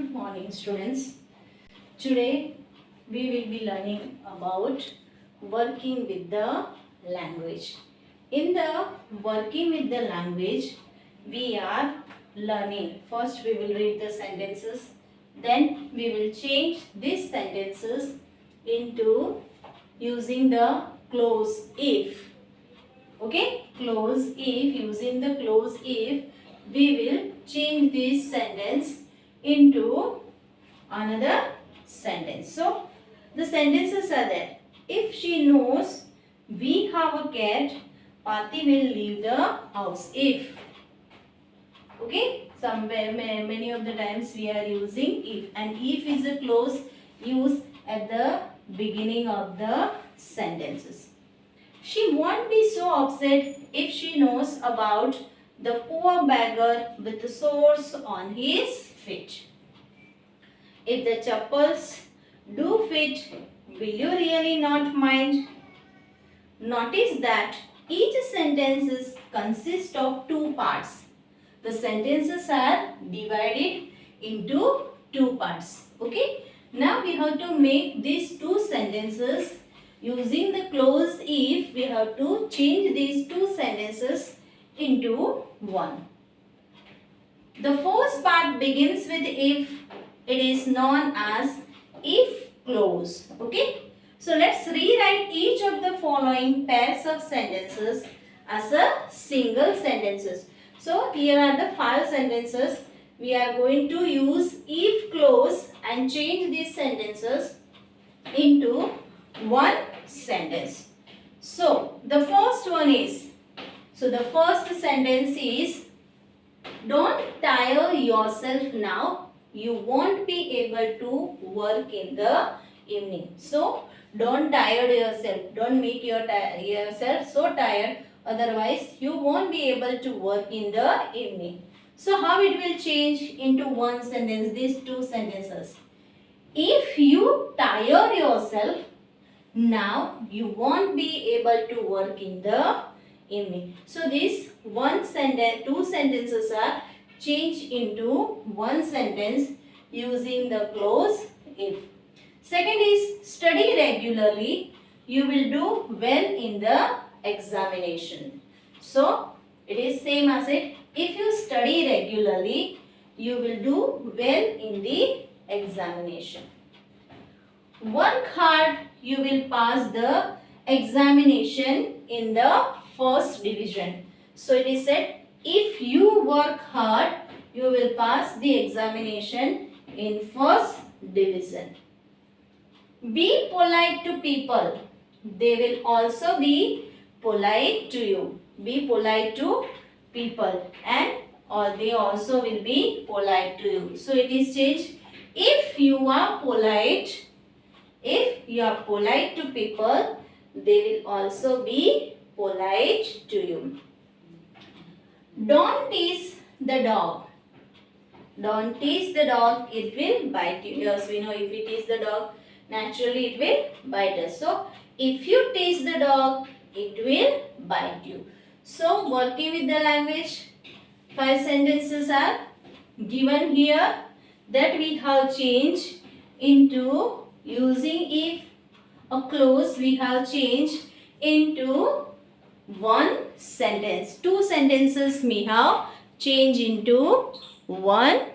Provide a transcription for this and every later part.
Good morning, students. Today we will be learning about working with the language. In the working with the language, we are learning. First, we will read the sentences. Then, we will change these sentences into using the clause if. Okay, clause if, using the clause if, we will change this sentence into another sentence. So, the sentences are there. If she knows we have a cat, Pati will leave the house. If. Okay, somewhere many of the times we are using if, and if is a clause used at the beginning of the sentences. She won't be so upset if she knows about the poor beggar with the sores on his feet. If the chappals do fit, will you really not mind? Notice that each sentence consists of two parts. The sentences are divided into two parts. Okay. Now we have to make these two sentences using the clause if. We have to change these two sentences into one. The first part begins with if. It is known as if clause. Okay. So let's rewrite each of the following pairs of sentences as a single sentences. So here are the 5 sentences. We are going to use if clause and change these sentences into one sentence. So the first one is, the first sentence is, don't tire yourself now. You won't be able to work in the evening. So don't tire yourself. Don't make yourself so tired. Otherwise, you won't be able to work in the evening. So how it will change into one sentence, these two sentences. If you tire yourself, now you won't be able to work in the evening. So this one sentence, two sentences are changed into one sentence using the clause if. Second is, study regularly. You will do well in the examination. So it is same as it. If you study regularly, you will do well in the examination. Work hard, you will pass the examination in the first division. So it is said, if you work hard, you will pass the examination in first division. Be polite to people. They will also be polite to you. Be polite to people, and they also will be polite to you. So it is changed. If you are polite to people, they will also be polite to you. Don't tease the dog. Don't tease the dog, it will bite you. Yes, we know if we tease the dog, naturally it will bite us. So, if you tease the dog, it will bite you. So, working with the language, 5 sentences are given here that we have changed into using if a clause. We have changed into one sentence. 2 sentences we have changed into one.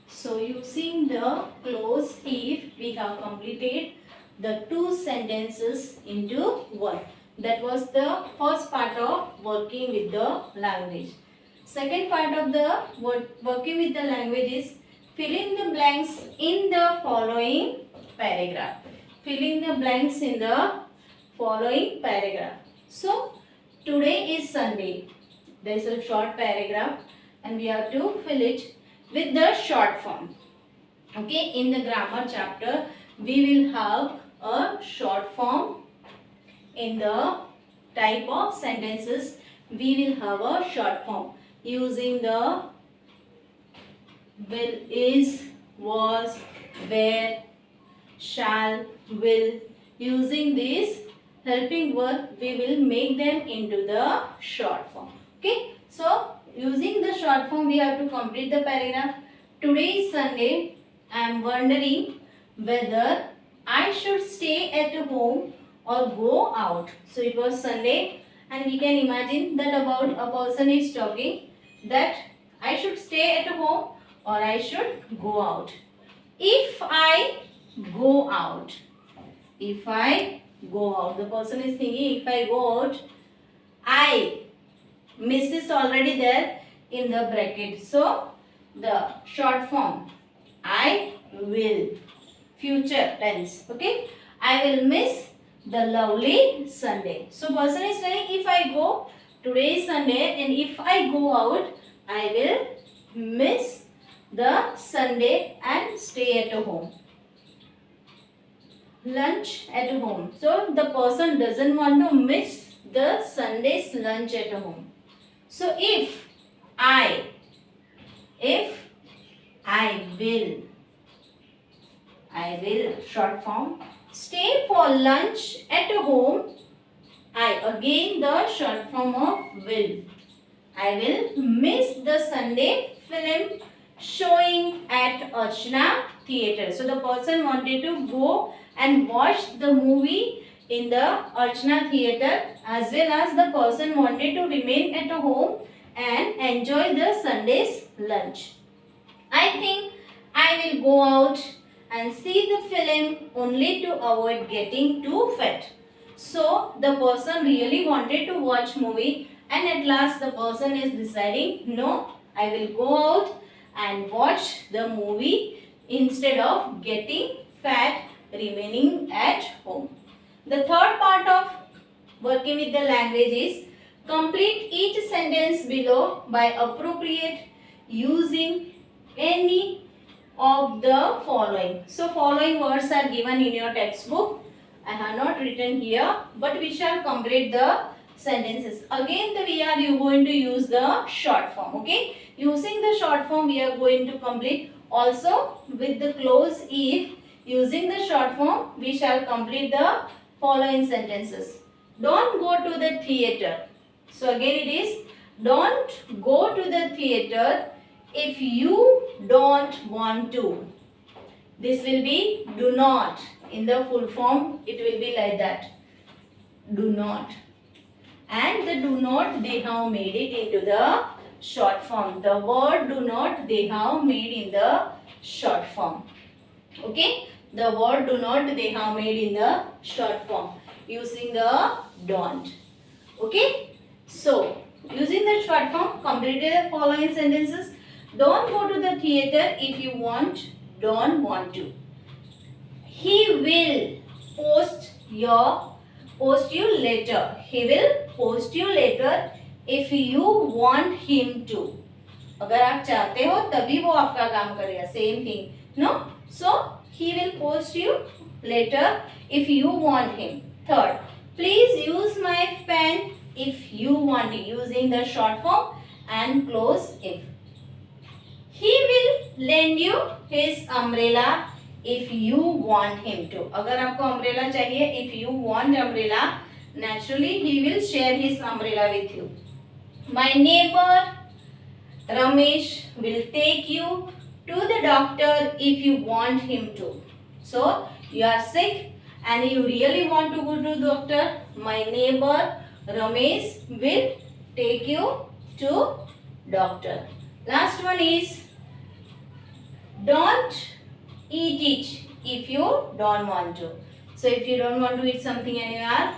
So using the clause if, we have completed the 2 sentences into one. That was the first part of working with the language. Second part of the working with the language is fill in the blanks in the following paragraph. Fill in the blanks in the following paragraph. So today is Sunday. There is a short paragraph and we have to fill it with the short form. Okay, in the grammar chapter we will have a short form. In the type of sentences we will have a short form using the will, is, was, were, shall, will. Using this helping verb, we will make them into the short form. Okay. So, using the short form, we have to complete the paragraph. today is Sunday. I am wondering whether I should stay at home or go out. So it was Sunday, and we can imagine that about a person is talking that I should stay at home or I should go out. If I go out, if I go out, the person is thinking if I go out, I, miss is already there in the bracket. So the short form, I will, future tense, okay. I will miss the lovely Sunday. So person is saying if I go, today is Sunday, and if I go out, I will miss the Sunday and stay at home. Lunch at home. So the person doesn't want to miss the Sunday's lunch at home. So if I will, short form, stay for lunch at home, I, again the short form of will. I will miss the Sunday film showing at Archana Theatre. So the person wanted to go and watch the movie in the Archana Theatre, as well as the person wanted to remain at home and enjoy the Sunday's lunch. I think I will go out and see the film only to avoid getting too fat. So the person really wanted to watch movie, and at last the person is deciding, no, I will go out and watch the movie instead of getting fat remaining at home. The third part of working with the language is complete each sentence below by appropriate using any of the following. So following words are given in your textbook. I have not written here, but we shall complete the sentences. Again we are going to use the short form, okay. Using the short form we are going to complete. Also with the clause if, using the short form we shall complete the following sentences. Don't go to the theatre. So again it is, don't go to the theatre if you don't want to. This will be do not. In the full form it will be like that. Do not. And the do not they have made it into the short form. The word do not they have made in the short form. Okay. The word do not they have made in the short form using the don't. Okay. So using the short form, completed the following sentences. Don't go to the theatre if you don't want to. He will post you later. He will post you later if you want him to. अगर आप चाहते हो तभी वो आपका काम करेगा. Same thing. No? So he will post you later if you want him. Third, please use my pen if you want it. Using the short form and close if. He will lend you his umbrella if you want him to. अगर आपको umbrella चाहिए, if you want umbrella, naturally he will share his umbrella with you. My neighbor Ramesh will take you to the doctor if you want him to. So you are sick and you really want to go to the doctor. My neighbor Ramesh will take you to doctor. Last one is don't eat it if you don't want to. So if you don't want to eat something and you are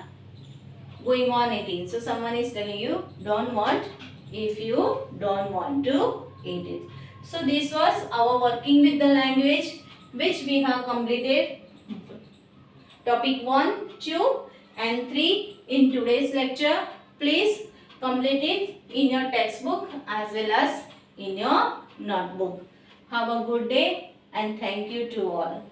going on eating. So someone is telling you don't want if you don't want to eat it. So this was our working with the language which we have completed topic 1, 2 and 3 in today's lecture. Please complete it in your textbook as well as in your notebook. Have a good day and thank you to all.